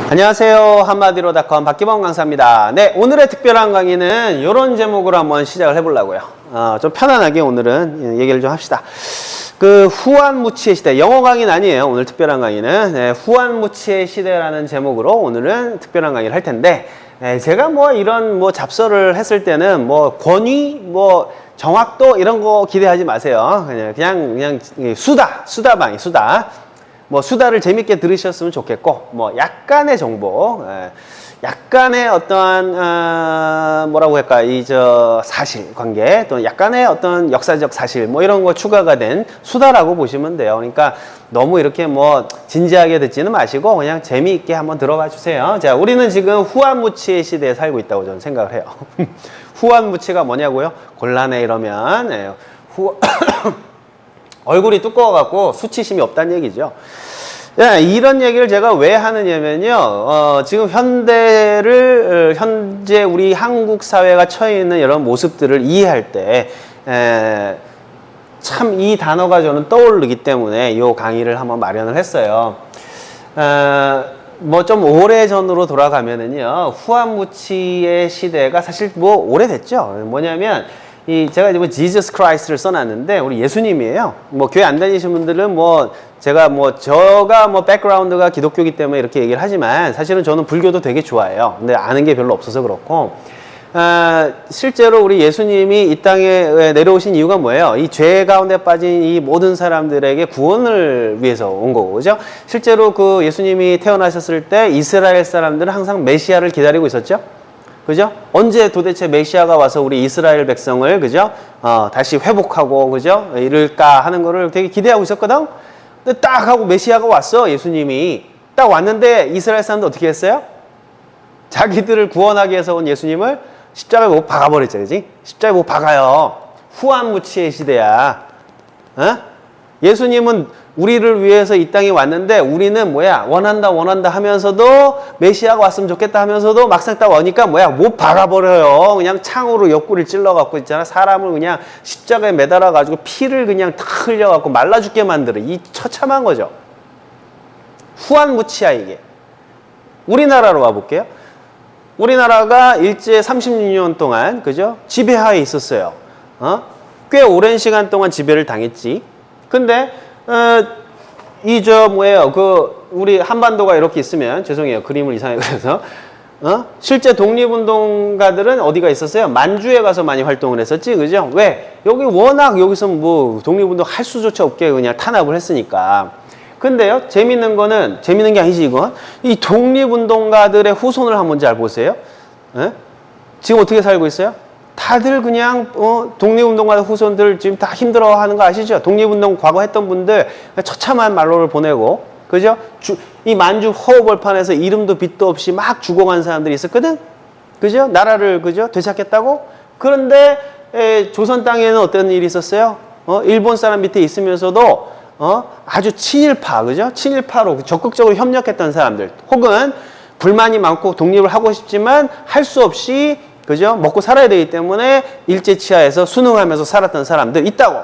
안녕하세요. 한마디로닷컴 박기범 강사입니다. 네, 오늘의 특별한 강의는 이런 제목으로 한번 시작을 해보려고요. 좀 편안하게 오늘은 얘기를 좀 합시다. 그 후한무치의 시대, 영어 강의는 아니에요. 오늘 특별한 강의는 네, 후한무치의 시대라는 제목으로 오늘은 특별한 강의를 할 텐데, 제가 뭐 이런 뭐 잡서를 했을 때는 뭐 권위, 뭐 정확도 이런 거 기대하지 마세요. 그냥 수다방이 수다. 뭐 수다를 재밌게 들으셨으면 좋겠고, 뭐 약간의 정보, 약간의 어떠한 뭐라고 할까, 사실관계, 또 약간의 어떤 역사적 사실, 뭐 이런 거 추가가 된 수다라고 보시면 돼요. 그러니까 너무 이렇게 뭐 진지하게 듣지는 마시고 그냥 재미있게 한번 들어봐 주세요. 자, 우리는 지금 후한무치의 시대에 살고 있다고 저는 생각을 해요. 후한무치가 뭐냐고요? 곤란해 이러면 얼굴이 두꺼워갖고 수치심이 없다는 얘기죠. 예, 이런 얘기를 제가 왜 하느냐면요. 지금 현재 우리 한국 사회가 처해 있는 이런 모습들을 이해할 때, 참 이 단어가 저는 떠오르기 때문에 이 강의를 한번 마련을 했어요. 뭐 좀 오래 전으로 돌아가면은요, 후한무치의 시대가 사실 뭐 오래됐죠. 뭐냐면, 제가 이제 지저스 크라이스트를 써놨는데, 우리 예수님이에요. 뭐, 교회 안 다니시는 분들은 제가 백그라운드가 기독교기 때문에 이렇게 얘기를 하지만, 사실은 저는 불교도 되게 좋아해요. 근데 아는 게 별로 없어서 그렇고, 실제로 우리 예수님이 이 땅에 내려오신 이유가 뭐예요? 이 죄 가운데 빠진 이 모든 사람들에게 구원을 위해서 온 거고, 그죠? 실제로 그 예수님이 태어나셨을 때 이스라엘 사람들은 항상 메시아를 기다리고 있었죠? 그죠? 언제 도대체 메시아가 와서 우리 이스라엘 백성을, 그죠? 다시 회복하고, 그죠? 이럴까 하는 거를 되게 기대하고 있었거든? 근데 딱 하고 메시아가 왔어, 예수님이. 딱 왔는데 이스라엘 사람들 어떻게 했어요? 자기들을 구원하기 위해서 온 예수님을 십자가에 못 박아버렸죠, 그지? 십자가에 못 박아요. 후한무치의 시대야. 예수님은 우리를 위해서 이 땅에 왔는데 우리는 원한다 하면서도 메시아가 왔으면 좋겠다 하면서도 막상 딱 오니까 못 박아버려요. 그냥 창으로 옆구리를 찔러갖고 있잖아. 사람을 그냥 십자가에 매달아가지고 피를 그냥 탁 흘려갖고 말라 죽게 만들어. 이 처참한 거죠. 후한무치야 이게. 우리나라로 와볼게요. 우리나라가 일제 36년 동안, 그죠? 지배하에 있었어요. 꽤 오랜 시간 동안 지배를 당했지. 근데, 우리 한반도가 이렇게 있으면, 죄송해요. 그림을 이상하게 그려서. 실제 독립운동가들은 어디가 있었어요? 만주에 가서 많이 활동을 했었지, 그죠? 왜? 여기서 뭐, 독립운동 할 수조차 없게 그냥 탄압을 했으니까. 근데요, 재밌는 게 아니지, 이건. 이 독립운동가들의 후손을 한번 잘 보세요. 지금 어떻게 살고 있어요? 다들 그냥, 독립운동가 후손들 지금 다 힘들어 하는 거 아시죠? 독립운동 과거 했던 분들 처참한 말로를 보내고, 그죠? 이 만주 허허벌판에서 이름도 빛도 없이 막 죽어간 사람들이 있었거든? 그죠? 나라를, 그죠? 되찾겠다고? 그런데, 조선 땅에는 어떤 일이 있었어요? 일본 사람 밑에 있으면서도, 아주 친일파, 그죠? 친일파로 적극적으로 협력했던 사람들, 혹은 불만이 많고 독립을 하고 싶지만 할 수 없이, 그죠? 먹고 살아야 되기 때문에 일제치하에서 순응하면서 살았던 사람들 있다고.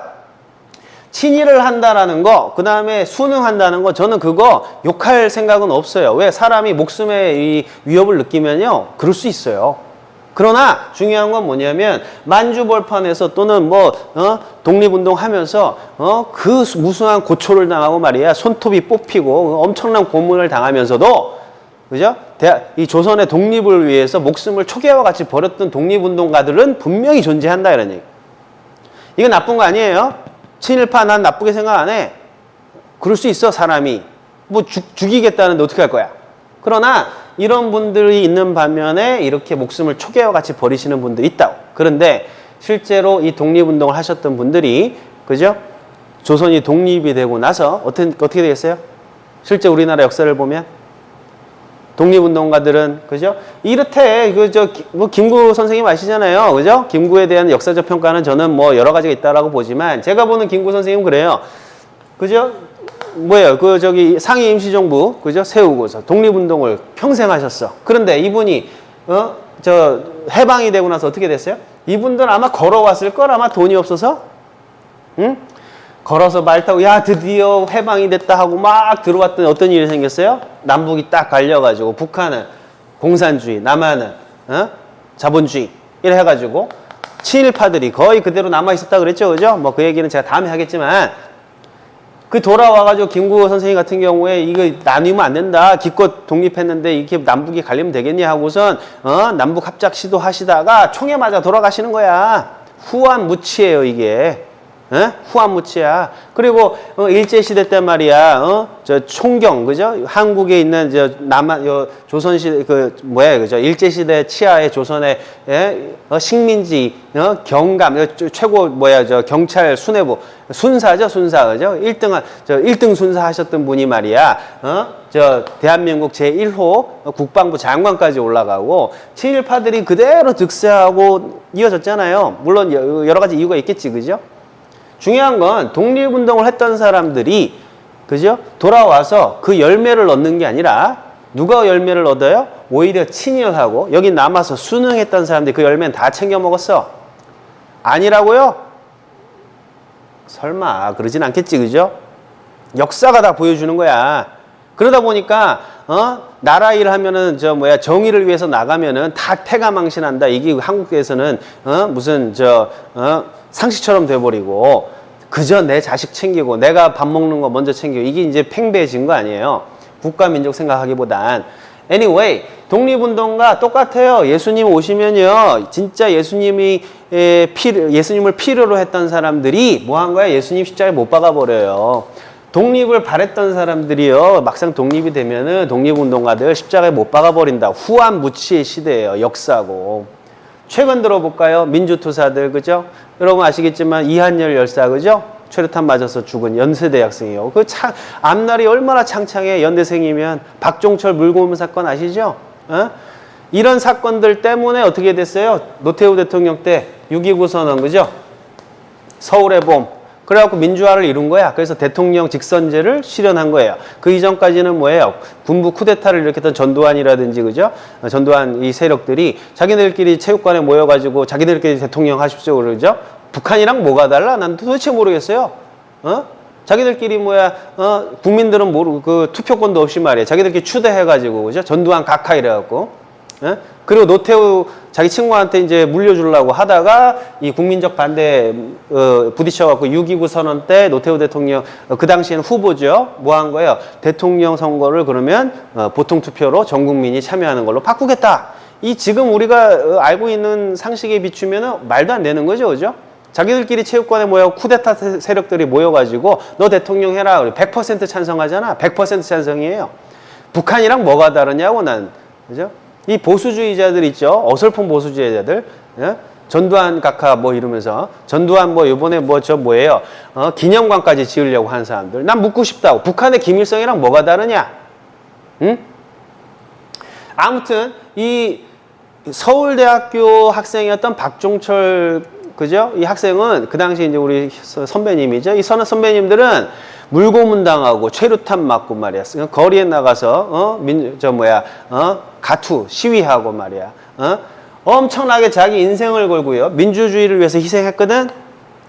친일을 한다라는 거, 그 다음에 순응한다는 거, 저는 그거 욕할 생각은 없어요. 왜? 사람이 목숨의 이 위협을 느끼면요, 그럴 수 있어요. 그러나 중요한 건 뭐냐면 만주벌판에서 또는 독립운동 하면서 그 무수한 고초를 당하고 말이야, 손톱이 뽑히고 엄청난 고문을 당하면서도, 그죠? 이 조선의 독립을 위해서 목숨을 초계와 같이 버렸던 독립운동가들은 분명히 존재한다 이런 얘기. 이거 나쁜 거 아니에요? 친일파 난 나쁘게 생각 안 해. 그럴 수 있어. 사람이 죽이겠다는데 어떻게 할 거야? 그러나 이런 분들이 있는 반면에 이렇게 목숨을 초계와 같이 버리시는 분들이 있다고. 그런데 실제로 이 독립운동을 하셨던 분들이, 그죠? 조선이 독립이 되고 나서 어떻게 되겠어요? 실제 우리나라 역사를 보면 독립운동가들은, 그죠? 이렇대. 김구 선생님 아시잖아요. 그죠? 김구에 대한 역사적 평가는 저는 여러 가지가 있다라고 보지만, 제가 보는 김구 선생님은 그래요. 그죠? 상해 임시정부, 그죠? 세우고서 독립운동을 평생 하셨어. 그런데 이분이, 해방이 되고 나서 어떻게 됐어요? 이분들 아마 걸어왔을걸? 아마 돈이 없어서? 응? 걸어서 말 타고 야 드디어 해방이 됐다 하고 막 들어왔더니 어떤 일이 생겼어요? 남북이 딱 갈려가지고 북한은 공산주의, 남한은 자본주의 이래 해가지고 친일파들이 거의 그대로 남아있었다 그랬죠, 그죠? 뭐 그 얘기는 제가 다음에 하겠지만 그 돌아와가지고 김구호 선생님 같은 경우에 이거 나뉘면 안 된다. 기껏 독립했는데 이렇게 남북이 갈리면 되겠니 하고선 남북 합작 시도하시다가 총에 맞아 돌아가시는 거야. 후한무치예요 이게. 후한무치야. 그리고 일제시대 때 말이야, 저 총경, 그죠? 한국에 있는 저 남한, 조선시대 그죠? 일제시대 치하의 조선의 식민지, 경감, 최고 저 경찰 수뇌부 순사죠, 순사, 그죠? 1등 순사 하셨던 분이 말이야, 저 대한민국 제1호 국방부 장관까지 올라가고 친일파들이 그대로 득세하고 이어졌잖아요. 물론 여러 가지 이유가 있겠지, 그죠? 중요한 건 독립운동을 했던 사람들이 그죠? 돌아와서 그 열매를 얻는 게 아니라 누가 열매를 얻어요? 오히려 친일하고 여기 남아서 순응했던 사람들이 그 열매는 다 챙겨 먹었어. 아니라고요? 설마 그러진 않겠지, 그죠? 역사가 다 보여주는 거야. 그러다 보니까 나라 일 하면은 정의를 위해서 나가면은 다 패가망신한다. 이게 한국에서는 무슨 상식처럼 돼버리고 그저 내 자식 챙기고 내가 밥 먹는 거 먼저 챙기고 이게 이제 팽배해진 거 아니에요. 국가 민족 생각하기보단. Anyway, 독립운동과 똑같아요. 예수님 오시면요, 진짜 예수님을 필요로 했던 사람들이 뭐 한 거야? 예수님 십자가에 못 박아버려요. 독립을 바랬던 사람들이요, 막상 독립이 되면은 독립운동가들 십자가에 못 박아버린다. 후한무치의 시대예요. 역사고. 최근 들어볼까요? 민주투사들, 그죠? 여러분 아시겠지만 이한열 열사, 그죠? 최루탄 맞아서 죽은 연세대 학생이에요. 앞날이 얼마나 창창해. 연대생이면 박종철 물고문 사건 아시죠? 이런 사건들 때문에 어떻게 됐어요? 노태우 대통령 때 6.29 선언, 그죠? 서울의 봄. 그래갖고 민주화를 이룬 거야. 그래서 대통령 직선제를 실현한 거예요. 그 이전까지는 뭐예요? 군부 쿠데타를 일으켰던 전두환이라든지, 그죠? 전두환 이 세력들이 자기들끼리 체육관에 모여가지고 자기들끼리 대통령 하십시오, 그러죠? 북한이랑 뭐가 달라? 난 도대체 모르겠어요. 자기들끼리 국민들은 모르고 그 투표권도 없이 말이에요. 자기들끼리 추대해가지고, 그죠? 전두환 각하 이래갖고. 그리고 노태우 자기 친구한테 이제 물려주려고 하다가 이 국민적 반대 부딪혀갖고 6.29 선언 때 노태우 대통령 그 당시에는 후보죠. 뭐 한 거예요? 대통령 선거를 그러면 보통 투표로 전 국민이 참여하는 걸로 바꾸겠다. 이 지금 우리가 알고 있는 상식에 비추면은 말도 안 되는 거죠, 그죠? 자기들끼리 체육관에 모여 쿠데타 세력들이 모여가지고 너 대통령 해라. 100% 찬성하잖아. 100% 찬성이에요. 북한이랑 뭐가 다르냐고 난, 그죠? 이 보수주의자들 있죠. 어설픈 보수주의자들. 예? 전두환 각하 뭐 이러면서 전두환 뭐 이번에 뭐예요? 기념관까지 지으려고 하는 사람들. 난 묻고 싶다고. 북한의 김일성이랑 뭐가 다르냐? 응? 아무튼 이 서울대학교 학생이었던 박종철, 그죠? 이 학생은 그 당시 이제 우리 선배님이죠. 이 선배님들은 물고문 당하고 최루탄 맞고 말이야. 거리에 나가서 가투 시위하고 말이야. 엄청나게 자기 인생을 걸고요. 민주주의를 위해서 희생했거든.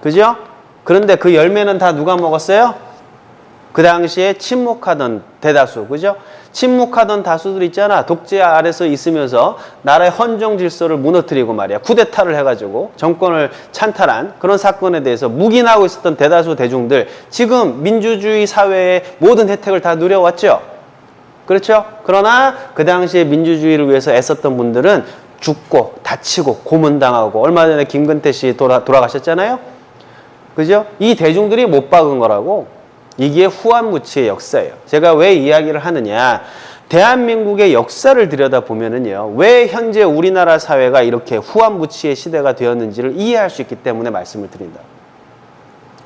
그죠? 그런데 그 열매는 다 누가 먹었어요? 그 당시에 침묵하던 대다수, 그죠? 침묵하던 다수들 있잖아. 독재 아래서 있으면서 나라의 헌정 질서를 무너뜨리고 말이야. 쿠데타를 해가지고 정권을 찬탈한 그런 사건에 대해서 묵인하고 있었던 대다수 대중들. 지금 민주주의 사회의 모든 혜택을 다 누려왔죠. 그렇죠? 그러나 그 당시에 민주주의를 위해서 애썼던 분들은 죽고 다치고 고문당하고 얼마 전에 김근태 씨 돌아가셨잖아요. 그죠? 이 대중들이 못 박은 거라고. 이게 후한무치의 역사예요. 제가 왜 이야기를 하느냐. 대한민국의 역사를 들여다보면은요. 왜 현재 우리나라 사회가 이렇게 후한무치의 시대가 되었는지를 이해할 수 있기 때문에 말씀을 드린다.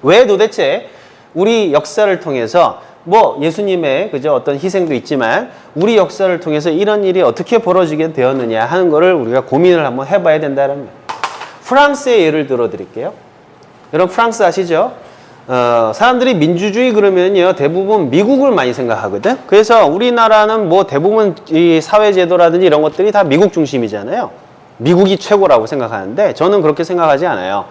왜 도대체 우리 역사를 통해서 뭐 예수님의 그죠 어떤 희생도 있지만 우리 역사를 통해서 이런 일이 어떻게 벌어지게 되었느냐 하는 거를 우리가 고민을 한번 해봐야 된다는 거예요. 프랑스의 예를 들어 드릴게요. 여러분 프랑스 아시죠? 사람들이 민주주의 그러면요 대부분 미국을 많이 생각하거든. 그래서 우리나라는 뭐 대부분 이 사회제도라든지 이런 것들이 다 미국 중심이잖아요. 미국이 최고라고 생각하는데 저는 그렇게 생각하지 않아요.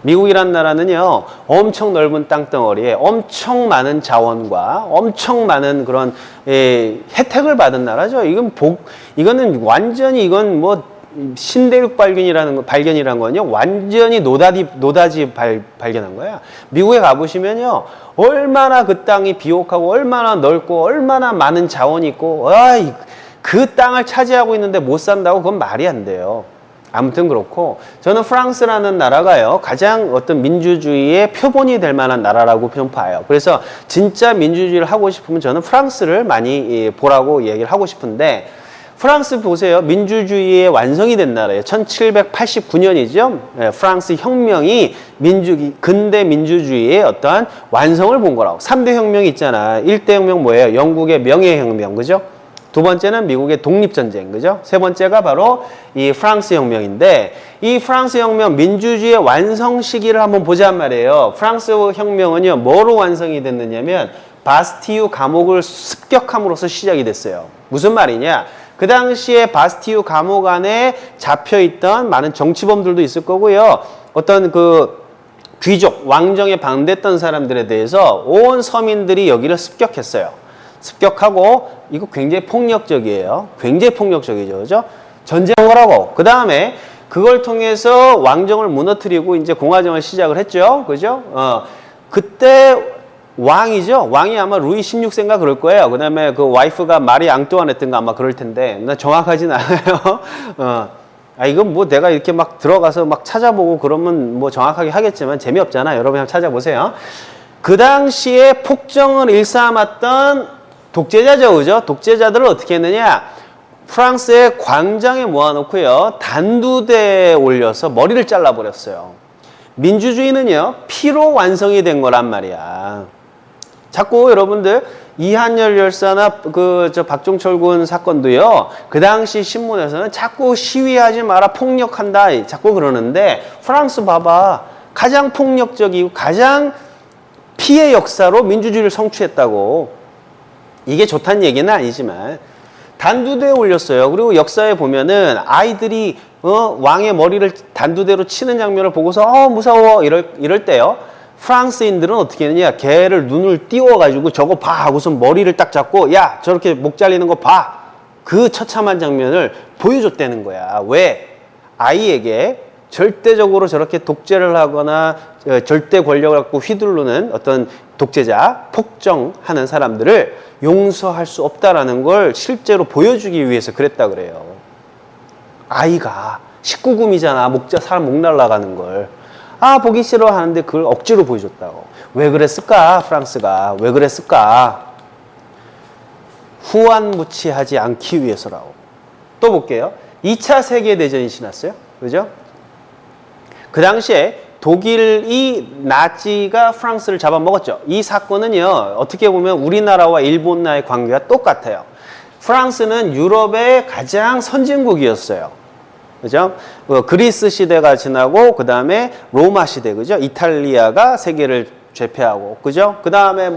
미국이란 나라는요, 엄청 넓은 땅덩어리에 엄청 많은 자원과 엄청 많은 그런 혜택을 받은 나라죠. 이거는 완전히 이건 뭐 신대륙 발견이라는 건요, 완전히 노다지 발견한 거야. 미국에 가보시면요, 얼마나 그 땅이 비옥하고 얼마나 넓고 얼마나 많은 자원이 있고, 그 땅을 차지하고 있는데 못 산다고 그건 말이 안 돼요. 아무튼 그렇고, 저는 프랑스라는 나라가요, 가장 어떤 민주주의의 표본이 될 만한 나라라고 좀 봐요. 그래서 진짜 민주주의를 하고 싶으면 저는 프랑스를 많이 보라고 얘기를 하고 싶은데, 프랑스 보세요. 민주주의의 완성이 된 나라예요. 1789년이죠. 프랑스 혁명이 근대 민주주의의 어떠한 완성을 본 거라고. 3대 혁명이 있잖아. 1대 혁명 뭐예요? 영국의 명예혁명, 그죠? 두 번째는 미국의 독립전쟁, 그죠? 세 번째가 바로 이 프랑스 혁명인데, 이 프랑스 혁명 민주주의의 완성 시기를 한번 보자는 말이에요. 프랑스 혁명은요, 뭐로 완성이 됐느냐면, 바스티유 감옥을 습격함으로써 시작이 됐어요. 무슨 말이냐? 그 당시에 바스티유 감옥 안에 잡혀있던 많은 정치범들도 있을 거고요. 어떤 그 귀족, 왕정에 방대했던 사람들에 대해서 온 서민들이 여기를 습격했어요. 습격하고, 이거 굉장히 폭력적이에요. 굉장히 폭력적이죠. 그죠? 전쟁을 하고, 그 다음에 그걸 통해서 왕정을 무너뜨리고 이제 공화정을 시작을 했죠. 그죠? 그때 왕이죠. 왕이 아마 루이 16세인가 그럴 거예요. 그 다음에 그 와이프가 마리 앙뚜아네트인가 아마 그럴 텐데, 나 정확하진 않아요. 이건 뭐 내가 이렇게 막 들어가서 막 찾아보고 그러면 뭐 정확하게 하겠지만 재미없잖아. 여러분이 한번 찾아보세요. 그 당시에 폭정을 일삼았던 독재자죠. 그죠? 독재자들을 어떻게 했느냐? 프랑스의 광장에 모아놓고요, 단두대에 올려서 머리를 잘라버렸어요. 민주주의는요, 피로 완성이 된 거란 말이야. 자꾸 여러분들 이한열 열사나 박종철 군 사건도요, 그 당시 신문에서는 자꾸 시위하지 마라, 폭력한다, 자꾸 그러는데, 프랑스 봐봐. 가장 폭력적이고 가장 피해 역사로 민주주의를 성취했다고. 이게 좋다는 얘기는 아니지만 단두대에 올렸어요. 그리고 역사에 보면은 아이들이 왕의 머리를 단두대로 치는 장면을 보고서 무서워 이럴 때요, 프랑스인들은 어떻게 했느냐, 걔를 눈을 띄워가지고 저거 봐 하고서 머리를 딱 잡고, 야 저렇게 목 잘리는 거 봐, 그 처참한 장면을 보여줬다는 거야. 왜? 아이에게 절대적으로 저렇게 독재를 하거나 절대 권력을 갖고 휘두르는 어떤 독재자, 폭정하는 사람들을 용서할 수 없다라는 걸 실제로 보여주기 위해서 그랬다 그래요. 아이가 19금이잖아. 사람 목 날라가는 걸. 보기 싫어 하는데 그걸 억지로 보여줬다고. 왜 그랬을까? 프랑스가. 왜 그랬을까? 후안무치하지 않기 위해서라고. 또 볼게요. 2차 세계대전이 지났어요. 그죠? 그 당시에 독일이 나치가 프랑스를 잡아먹었죠. 이 사건은요, 어떻게 보면 우리나라와 일본과의 관계가 똑같아요. 프랑스는 유럽의 가장 선진국이었어요. 그죠? 그리스 시대가 지나고, 그 다음에 로마 시대, 그죠? 이탈리아가 세계를 제패하고, 그죠? 그 다음에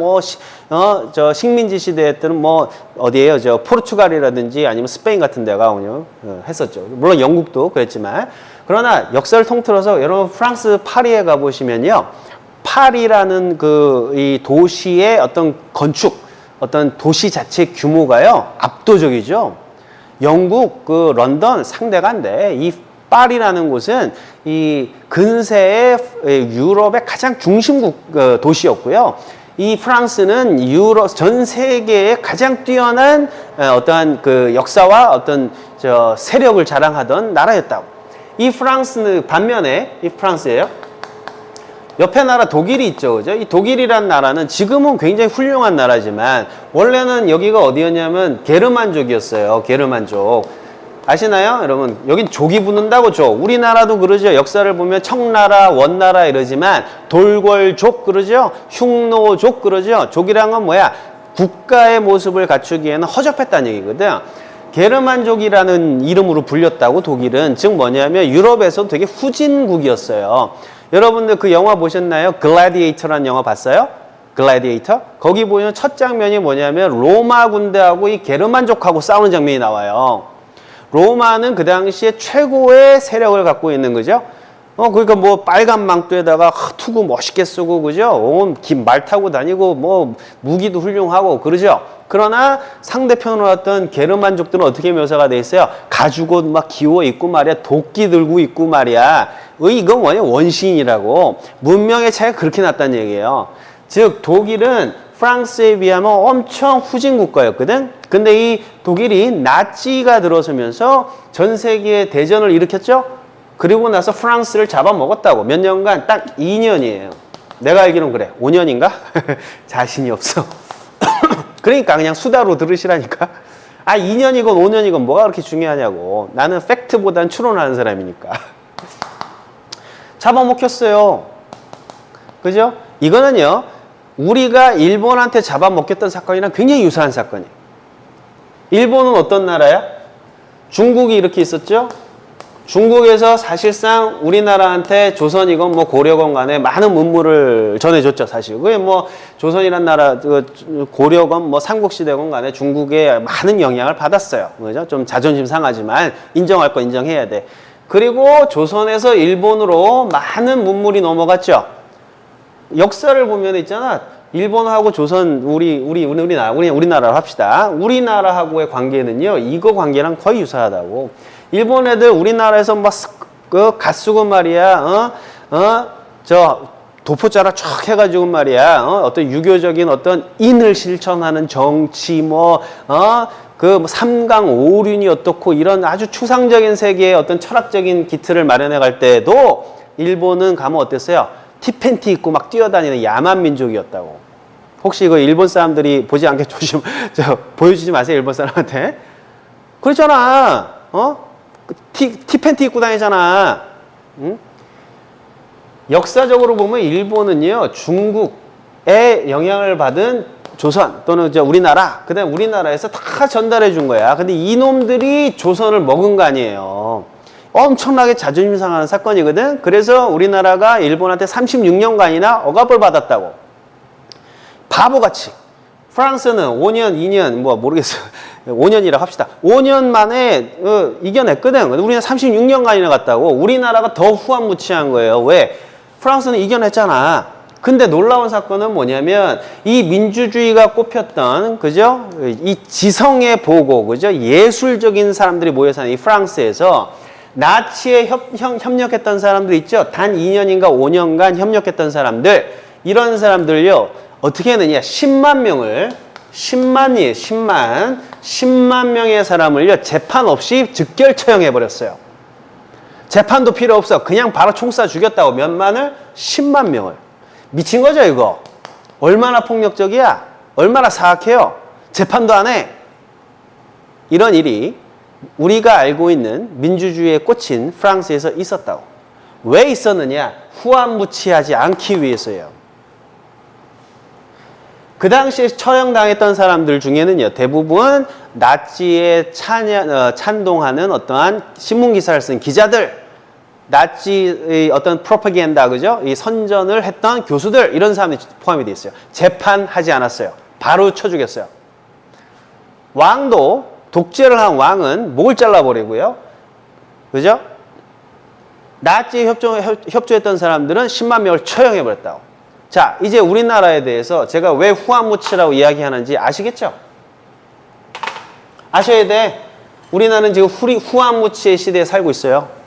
식민지 시대 때는 어디에요? 포르투갈이라든지 아니면 스페인 같은 데가 했었죠. 물론 영국도 그랬지만. 그러나 역사를 통틀어서 여러분 프랑스 파리에 가보시면요, 파리라는 이 도시의 어떤 건축, 어떤 도시 자체 규모가요, 압도적이죠. 영국, 런던 상대가 안 돼. 이 파리라는 곳은 이 근세의 유럽의 가장 중심국 도시였고요. 이 프랑스는 유럽 전 세계의 가장 뛰어난 어떠한 역사와 어떤 세력을 자랑하던 나라였다고. 이 프랑스는 반면에 이 프랑스예요. 옆에 나라 독일이 있죠. 그죠? 이 독일이란 나라는 지금은 굉장히 훌륭한 나라지만 원래는 여기가 어디였냐면 게르만족이었어요. 게르만족. 아시나요? 여러분, 여긴 족이 붙는다고 족. 우리나라도 그러죠. 역사를 보면 청나라, 원나라 이러지만 돌궐족 그러죠. 흉노족 그러죠. 족이란 건 뭐야? 국가의 모습을 갖추기에는 허접했다는 얘기거든. 게르만족이라는 이름으로 불렸다고 독일은. 즉 뭐냐면 유럽에서 되게 후진국이었어요. 여러분들 그 영화 보셨나요? 글래디에이터라는 영화 봤어요? 글래디에이터? 거기 보면 첫 장면이 뭐냐면 로마 군대하고 이 게르만족하고 싸우는 장면이 나와요. 로마는 그 당시에 최고의 세력을 갖고 있는 거죠. 그러니까 뭐 빨간 망토에다가 투구 멋있게 쓰고, 그죠? 긴 말 타고 다니고, 뭐 무기도 훌륭하고, 그러죠? 그러나 상대편으로 왔던 게르만족들은 어떻게 묘사가 돼 있어요? 가죽옷 막 기워 입고 말이야. 도끼 들고 있고 말이야. 이건 뭐냐? 원시인이라고. 문명의 차이가 그렇게 났다는 얘기예요. 즉, 독일은 프랑스에 비하면 엄청 후진 국가였거든? 근데 이 독일이 나치가 들어서면서 전 세계에 대전을 일으켰죠? 그리고 나서 프랑스를 잡아먹었다고. 몇 년간 딱 2년이에요. 내가 알기로는 그래. 5년인가? 자신이 없어. 그러니까 그냥 수다로 들으시라니까. 2년이건 5년이건 뭐가 그렇게 중요하냐고. 나는 팩트보단 추론하는 사람이니까. 잡아먹혔어요. 그죠? 이거는요, 우리가 일본한테 잡아먹혔던 사건이랑 굉장히 유사한 사건이에요. 일본은 어떤 나라야? 중국이 이렇게 있었죠? 중국에서 사실상 우리나라한테 조선이건 뭐 고려건 간에 많은 문물을 전해줬죠, 사실. 그게 뭐 조선이란 나라, 고려건 뭐 삼국시대건 간에 중국에 많은 영향을 받았어요. 그죠? 좀 자존심 상하지만 인정할 거 인정해야 돼. 그리고 조선에서 일본으로 많은 문물이 넘어갔죠. 역사를 보면 있잖아. 일본하고 조선, 우리나라로 합시다. 우리나라하고의 관계는요, 이거 관계랑 거의 유사하다고. 일본 애들 우리나라에서 막 갓 쓰고 말이야, 도포자라 쫙 해가지고 말이야, 어떤 유교적인 어떤 인을 실천하는 정치, 삼강 오륜이 어떻고 이런 아주 추상적인 세계의 어떤 철학적인 기틀을 마련해 갈 때도 일본은 가면 어땠어요? 티팬티 입고 막 뛰어다니는 야만 민족이었다고. 혹시 이거 일본 사람들이 보지 않게 보여주지 마세요, 일본 사람한테. 그렇잖아, 티팬티 입고 다니잖아. 응? 역사적으로 보면 일본은요, 중국의 영향을 받은 조선 또는 우리나라, 그 다음에 우리나라에서 다 전달해 준 거야. 근데 이놈들이 조선을 먹은 거 아니에요. 엄청나게 자존심 상하는 사건이거든. 그래서 우리나라가 일본한테 36년간이나 억압을 받았다고. 바보같이. 프랑스는 5년, 2년, 모르겠어요. 5년이라 합시다. 5년 만에 이겨냈거든. 우리는 36년간이나 갔다고. 우리나라가 더 후한무치한 거예요. 왜? 프랑스는 이겨냈잖아. 근데 놀라운 사건은 뭐냐면 이 민주주의가 꼽혔던, 그죠? 이 지성의 보고, 그죠? 예술적인 사람들이 모여 사는 이 프랑스에서 나치에 협력했던 사람들 있죠? 단 2년인가 5년간 협력했던 사람들. 이런 사람들요, 어떻게 했느냐? 10만 명을, 10만 명의 사람을요, 재판 없이 즉결 처형해버렸어요. 재판도 필요 없어. 그냥 바로 총 쏴 죽였다고. 몇만을? 10만 명을. 미친 거죠, 이거? 얼마나 폭력적이야? 얼마나 사악해요? 재판도 안 해? 이런 일이 우리가 알고 있는 민주주의에 꽂힌 프랑스에서 있었다고. 왜 있었느냐? 후한무치하지 않기 위해서예요. 그 당시에 처형당했던 사람들 중에는요, 대부분 나치에 찬동하는 어떠한 신문기사를 쓴 기자들, 나치의 어떤 프로파간다, 그죠? 이 선전을 했던 교수들, 이런 사람들이 포함이 되어 있어요. 재판하지 않았어요. 바로 쳐 죽였어요. 왕도, 독재를 한 왕은 목을 잘라버리고요. 그죠? 나치에 협조했던 사람들은 10만 명을 처형해버렸다고. 자, 이제 우리나라에 대해서 제가 왜 후한무치라고 이야기하는지 아시겠죠? 아셔야 돼. 우리나라는 지금 후한무치의 시대에 살고 있어요.